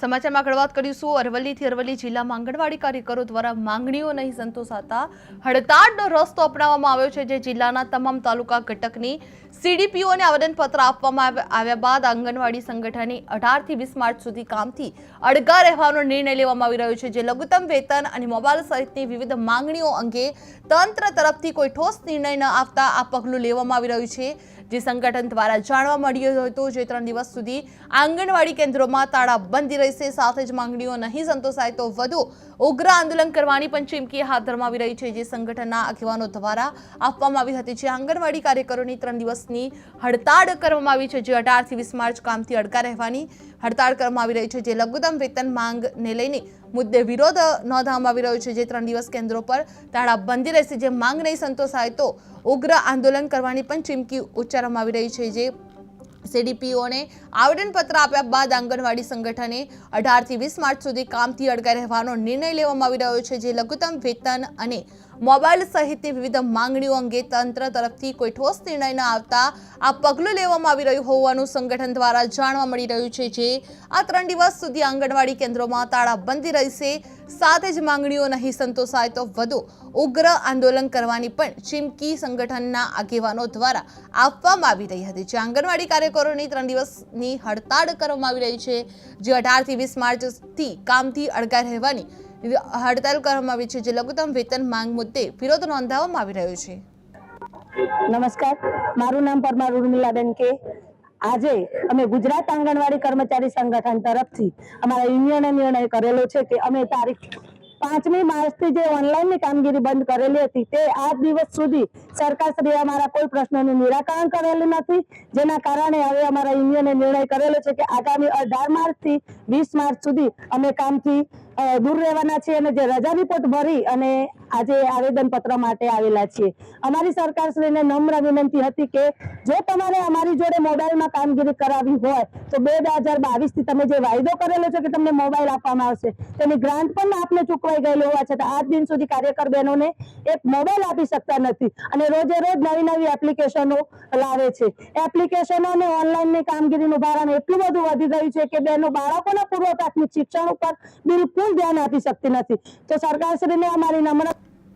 સમાચારમાં આગળ વાત કરીશું અરવલ્લીથી અરવલ્લી જિલ્લામાં આંગણવાડી કાર્યકરો દ્વારા માંગણીઓ નહીં સંતોષાતા હડતાળનો રસ્તો અપનાવવામાં આવ્યો છે। જે જિલ્લાના તમામ તાલુકા ઘટકની સીડીપીઓને આવેદનપત્ર આપવામાં આવ્યા બાદ આંગણવાડી સંગઠને 18 થી 20 માર્ચ સુધી કામથી અડગા રહેવાનો નિર્ણય લેવામાં આવી રહ્યો છે। જે લઘુત્તમ વેતન અને મોબાઈલ સહિતની વિવિધ માંગણીઓ અંગે તંત્ર તરફથી કોઈ ઠોસ નિર્ણય ન આવતા આ પગલું લેવામાં આવી રહ્યું છે। જે સંગઠન દ્વારા જાણવા મળ્યું હતું જે 3 દિવસ સુધી આંગણવાડી કેન્દ્રોમાં તાળાબંધી રહેશે, સાથે જ માંગણીઓ નહીં સંતોષાય તો વધુ ઉગ્ર આંદોલન કરવાની પણ ચીમકી હાથ ધરવામાં આવી રહી છે। જે સંગઠનના આગેવાનો દ્વારા આપવામાં આવી હતી। જે આંગણવાડી કાર્યકરોની 3 દિવસની હડતાળ કરવામાં આવી છે। જે 18 થી 20 માર્ચ કામથી અડગા રહેવાની હડતાળ કરવામાં આવી રહી છે। જે લઘુત્તમ વેતન માંગને લઈને મુદ્દે વિરોધ નોંધવામાં આવી રહ્યો છે। જે 3 દિવસ કેન્દ્રો પર તાળાબંધી રહેશે। જે માંગ નહીં સંતોષાય તો ઉગ્ર આંદોલન કરવાની પણ ચીમકી ઉચ્ચારવામાં આવી રહી છે। જે સીડીપીઓને આવેદનપત્ર આપ્યા બાદ આંગણવાડી સંગઠને 18 થી 20 માર્ચ સુધી કામથી અડગા રહેવાનો નિર્ણય લેવામાં આવી રહ્યો છે। જે લઘુત્તમ વેતન અને મોબાઈલ સહિતની વિવિધ માંગણીઓ અંગે તંત્ર તરફથી કોઈ ઠોસ નિર્ણય ન આવતા આ પગલું લેવામાં આવી રહ્યું હોવાનું સંગઠન દ્વારા જાણવા મળી રહ્યું છે। જે આ 3 દિવસ સુધી આંગણવાડી કેન્દ્રોમાં તાળાબંધી રહેશે, સાથે જ માંગણીઓ નહીં સંતોષાય તો વધુ ઉગ્ર આંદોલન કરવાની પણ ચીમકી સંગઠનના આગેવાનો દ્વારા આપવામાં આવી રહી હતી। જે આંગણવાડી કાર્યકરોની 3 દિવસની હડતાળ કરવામાં આવી રહી છે। જે 18 થી 20 માર્ચથી કામથી અડગા રહેવાની હડતાળ કરવામાં આવી છે। જે લઘુત્તમ વેતન માંગ મુદ્દે વિરોધ નોંધાવવામાં આવી રહ્યો છે। નમસ્કાર, મારું નામ પરમાર ઉર્મિલાબેન કે આજે અમે ગુજરાત આંગણવાડી કર્મચારી સંગઠન તરફથી અમારા યુનિયને નિર્ણય કરેલો છે કે અમે તારીખ 5મી માર્ચથી જે ઓનલાઈનની કામગીરી બંધ કરેલી હતી તે આજ દિવસ સુધી સરકારશ્રીએ અમારા કોઈ પ્રશ્નોનું નિરાકરણ કરેલું નથી। જેના કારણે હવે અમારા યુનિયને નિર્ણય કરેલો છે કે આગામી 18 માર્ચથી 20 માર્ચ સુધી અમે કામથી દૂર રહેવાના છીએ અને જે રજા રિપોર્ટ ભરી અને આજે આવેદનપત્ર માટે આવેલા છીએ। અમારી સરકારશ્રીને નમ્ર વિનંતી હતી કે જો તમારે અમારી જોડે મોબાઈલમાં કામગીરી કરાવી હોય તો 2022 થી તમે જે વાયદો કરેલો છે કે તમને મોબાઈલ આપવામાં આવશે તેની ગ્રાન્ટ પણ આપને ચૂકવાઈ ગયેલી હોવા છતાં આજ દિન સુધી કાર્યકર બહેનોને એક મોબાઈલ આપી શકતા નથી અને રોજે રોજ નવી નવી એપ્લિકેશનો લાવે છે। એપ્લિકેશનો અને ઓનલાઈનની કામગીરીનું ભારણ એટલું બધું વધી ગયું છે કે બહેનો બાળકોના પૂર્વ પ્રાથમિક શિક્ષણ ઉપર બિલકુલ ધ્યાન આપી શકતી નથી। તો સરકારશ્રીને અમારી નમ્ર